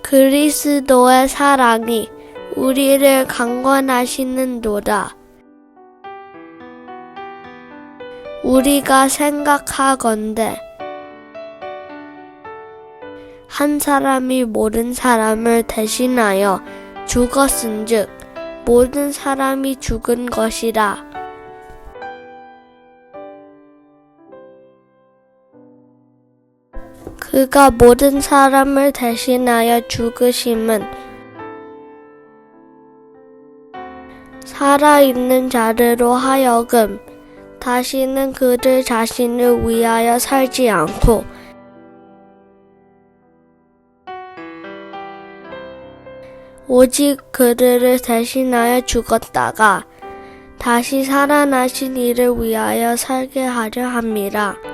그리스도의 사랑이 우리를 강권하시는도다. 우리가 생각하건대 한 사람이 모든 사람을 대신하여 죽었은즉 모든 사람이 죽은 것이라. 그가 모든 사람을 대신하여 죽으심은 살아있는 자들로 하여금 다시는 그들 자신을 위하여 살지 않고 오직 그들을 대신하여 죽었다가 다시 살아나신 이를 위하여 살게 하려 함이라.